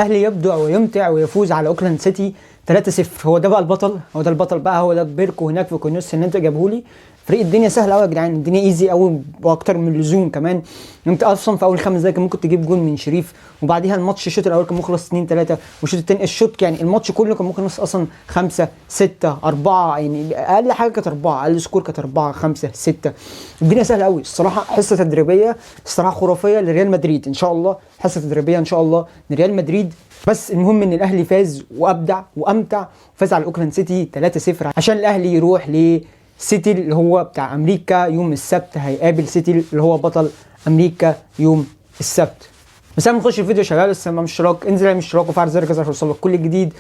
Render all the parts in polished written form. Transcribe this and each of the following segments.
الاهلي يبدع ويمتع ويفوز على اوكلاند سيتي 3-0. هو ده بقى البطل، هو ده البطل بقى، هو ده بيركو هناك في كونيوس ان انت جابهولي. فريق الدنيا سهله قوي يا جدعان، الدنيا ايزي قوي واكتر من اللزوم كمان. انت اصلا في اول 5 دقايق كان ممكن تجيب جول من شريف، وبعديها الماتش الشوط الاول كان ممكن يخلص 2-3، والشوط الثاني الشوط يعني الماتش كله كان ممكن يخلص اصلا 5-6-4، يعني اقل حاجه كانت 4، اقل سكور كانت 4-5-6. الدنيا سهله قوي الصراحه. حصه تدريبيه الصراحه خرافيه لريال مدريد ان شاء الله، حصه تدريبيه ان شاء الله لريال مدريد. بس المهم ان الاهلي فاز وابدع وامتع، وفاز على اوكلاند سيتي 3-0 عشان الاهلي يروح لسيتي اللي هو بتاع امريكا يوم السبت، هيقابل سيتي اللي هو بطل امريكا يوم السبت. بس قبل ما نخش الفيديو يا شباب، لسه ما اشتراك انزل اعمل اشتراك وفعل زر الجرس عشان يوصلك كل جديد.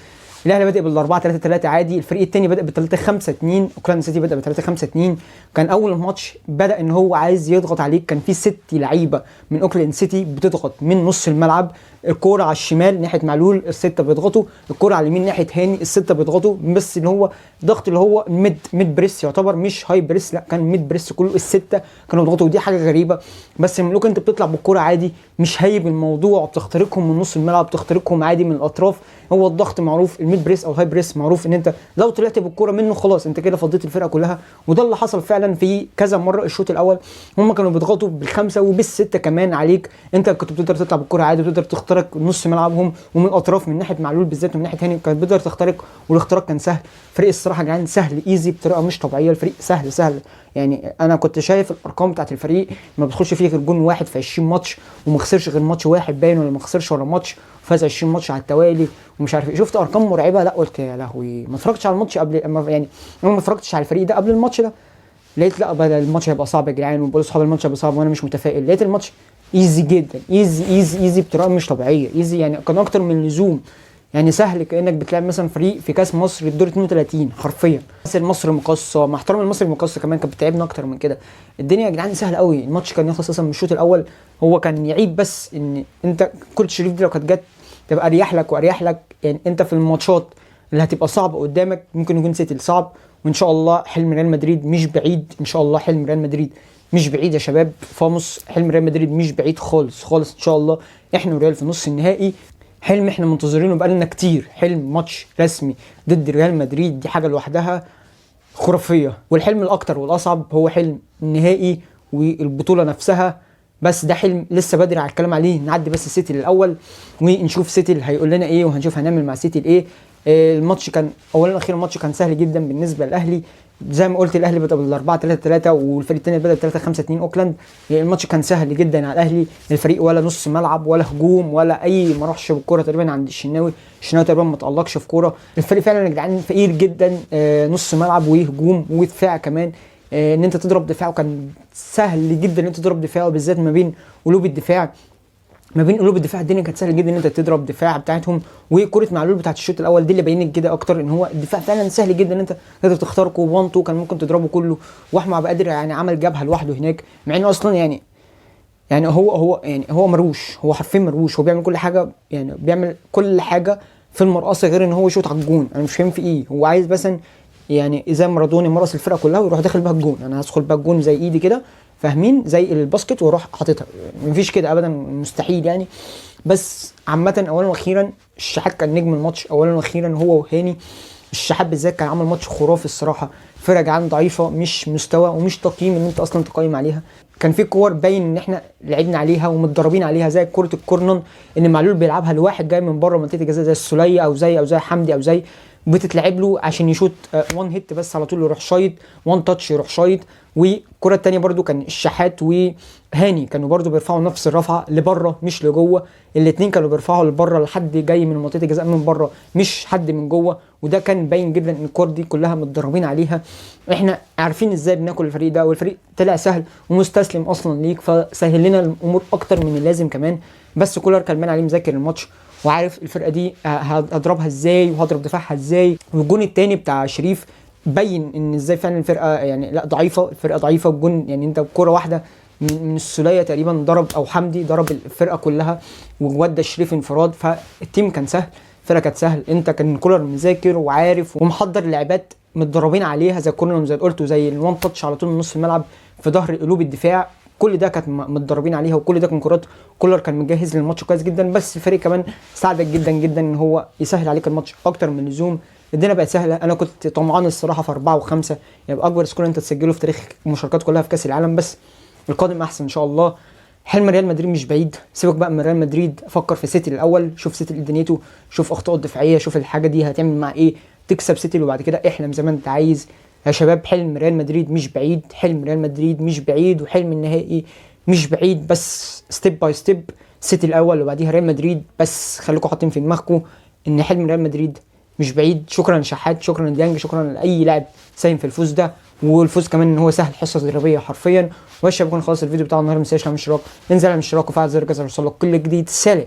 الاهلي بادئ بال4-3-3 عادي، الفريق الثاني بدا ب3-5-2، اوكلاند سيتي بدا ب3-5-2. كان اول ماتش بدا ان هو عايز يضغط عليك، كان في 6 لعيبه من اوكلاند سيتي بتضغط من نص الملعب، الكوره على الشمال ناحيه معلول ال6 بيضغطوا، الكوره على اليمين ناحيه هاني ال6 بيضغطوا، بس اللي هو ضغط اللي هو ميد بريس يعتبر، مش هاي بريس، لا كان ميد بريس، كله ال6 كانوا بيضغطوا، ودي حاجه غريبه. بس لما انت بتطلع بالكوره عادي مش هايب الموضوع، بتخترقهم من نص الملعب، بتخترقهم عادي من الاطراف. هو الضغط معروف، الميد بريس او الهاي بريس معروف ان انت لو طلعت بالكوره منه خلاص انت كده فضيت الفرقه كلها، وده اللي حصل فعلا في كذا مره. الشوط الاول هم كانوا بيضغطوا بال5 وبال6 كمان عليك، انت كنت بتقدر تطلع بالكوره عادي وتقدر تخترق نص ملعبهم ومن الاطراف من ناحيه معلول بالذات ومن ناحيه هاني كانت بتقدر تخترق، والاختراق كان سهل. فريق الصراحه يا جدعان سهل ايزي بطريقه مش طبيعيه، الفريق سهل يعني. انا كنت شايف الارقام بتاعت الفريق ما بتخش فيه غير جون واحد في 20 ماتش، وما خسرش غير ماتش واحد باين، ولا ما خسرش ولا ماتش، فاز 20 ماتش على التوالي ومش عارف ايه. شفت ارقام مرعبه، لا قلت يا لهوي، ما اتفرجتش على الماتش قبل يعني انا ما اتفرجتش على الفريق ده قبل الماتش ده، لقيت لا بدل الماتش هيبقى صعب يا جدعان، وبقول اصحاب الماتش هيبقى صعب وانا مش متفائل. لقيت الماتش ايزي جدا، ايزي بطريقه مش طبيعيه، ايزي يعني كان اكتر من اللزوم، يعني سهل كانك بتلعب مثلا فريق في كاس مصر الدور 32 حرفيا. كاس مصر المقاصه مع احترام المصري المقاصه كمان كانت بتعبنا اكتر من كده. الدنيا يا جدعان سهله قوي. الماتش كان يخلص اصلا من الشوط الاول، هو كان يعيب بس ان انت كره شريف دي لو كانت جت تبقى اريح لك واريح لك. يعني انت في الماتشات اللي هتبقى صعبه قدامك ممكن يكون سيتي صعب، وان شاء الله حلم ريال مدريد مش بعيد، ان شاء الله حلم ريال مدريد مش بعيد يا شباب. فاموس حلم ريال مدريد مش بعيد خالص خالص، ان شاء الله احنا وريال في نص النهائي. حلم احنا منتظرينه بقالنا كتير، حلم ماتش رسمي ضد ريال مدريد، دي حاجه لوحدها خرافيه. والحلم الاكتر والاصعب هو حلم النهائي والبطوله نفسها، بس ده حلم لسه بدري على الكلام عليه. نعدي بس سيتي الاول ونشوف سيتي اللي هيقول لنا ايه، وهنشوف هنعمل مع سيتي الايه. الماتش كان اولا اخيرا الماتش كان سهل جدا بالنسبه للاهلي، زي ما قلت الاهلي بدا بال4-3-3 والفريق الثاني بدا ب3-5-2 اوكلاند. الماتش كان سهل جدا على الاهلي، الفريق ولا نص ملعب ولا هجوم ولا اي، ما راحش بالكوره تقريبا عند الشناوي تقريبا ما تالقش في كوره. الفريق فعلا يا جدعان فقير جدا، نص ملعب وهجوم ودفاع كمان. ان انت تضرب دفاعه كان سهل جدا، ان انت تضرب دفاعه بالذات ما بين قلوب الدفاع، الدنيا كانت سهله جدا ان انت تضرب دفاع بتاعتهم. وكره معلول بتاعت الشوط الاول دي اللي بينت كده اكتر ان هو الدفاع فعلا سهل جدا ان انت تقدر تخترقه، وانتو كان ممكن تضربه كله. واحمد عبد القادر يعني عمل جبهه لوحده هناك، مع انه اصلا يعني هو مروش، هو حرفيا مروش، هو بيعمل كل حاجه، يعني بيعمل كل حاجه في المرقصه غير ان هو يشوط على الجون. انا مش فاهم في ايه، هو عايز مثلا يعني زي مارادوني مرقص الفرقه كلها ويروح داخل بها الجون، انا هدخل بها الجون زي ايدي كده فاهمين، زي الباسكت واروح حاططها، مفيش كده ابدا، مستحيل يعني. بس عامه اولا واخيرا الشحات كان نجم الماتش، اولا واخيرا هو وهاني. الشحات بالذات كان عامل ماتش خرافي الصراحه. فرقه جعان ضعيفه، مش مستوى ومش تقييم ان انت اصلا تقيم عليها. كان في كور باين ان احنا لعبنا عليها ومتدربين عليها، زي كره الكورنر ان معلول بيلعبها لواحد جاي من بره منطقه الجزاء زي السوليه او زي حمدي او زي بتتلعب له عشان يشوط وان هيت بس على طول يروح شايط، وان تاتش يروح شايط. والكره الثانيه برده كان الشحات وهاني كانوا برده بيرفعوا نفس الرفعه لبره مش لجوه، الاثنين كانوا بيرفعوا لبره لحد جاي من منطقه الجزاء من بره مش حد من جوه. وده كان باين جدا ان الكور دي كلها متدربين عليها، احنا عارفين ازاي بناكل الفريق ده، والفريق طلع سهل ومستسلم اصلا ليك، فسهل لنا الامور اكتر من اللازم كمان. بس كولر كلمان عليه مذاكر الماتش وعارف الفرقه دي هضربها ازاي وهضرب دفاعها ازاي. والجون الثاني بتاع شريف بين ان ازاي فعلا الفرقه يعني لا ضعيفه، الفرقه ضعيفه. الجون يعني انت بكره واحده من السوليه تقريبا ضرب، او حمدي ضرب الفرقه كلها وودى شريف انفراد، فالتيم كان سهل، الفرقه كانت سهل. انت كان كولر مذاكر وعارف ومحضر لعبات متدربين عليها زي الكورنر زي قلت، وزي الوان تاتش على طول من نص الملعب في ظهر قلوب الدفاع. كل ده كانت متدربين عليها، وكل ده كان كرات كولر كان مجهز للماتش كويس جدا. بس الفريق كمان ساعدك جدا جدا ان هو يسهل عليك الماتش اكتر من اللزوم. الدنيا بقت سهله. انا كنت طمعان الصراحه في 4 و5، يبقى اكبر سكور انت تسجله في تاريخ المشاركات كلها في كاس العالم. بس القادم احسن ان شاء الله. حلم ريال مدريد مش بعيد. سيبك بقى من ريال مدريد، فكر في سيتي الاول. شوف سيتي دنيته، شوف اخطاء الدفاعيه، شوف الحاجه دي هتعمل مع ايه. تكسب سيتي وبعد كده احلم زي ما انت عايز يا شباب. حلم ريال مدريد مش بعيد، حلم ريال مدريد مش بعيد، وحلم النهائي مش بعيد. بس ستيب باي ستيب، سيتي الاول وبعديها ريال مدريد. بس خليكم حاطين في دماغكم ان حلم ريال مدريد مش بعيد. شكرا لشحات، شكرا لديانج، شكرا لاي لاعب ساهم في الفوز ده. والفوز كمان ان هو سهل، حصه تدريبيه حرفيا. والشباب يكون خلاص الفيديو بتاع النهارده. ما تنساش تعمل اشتراك، انزل اعمل اشتراك وفعل زر الجرس عشان يوصلك كل جديد. سلام.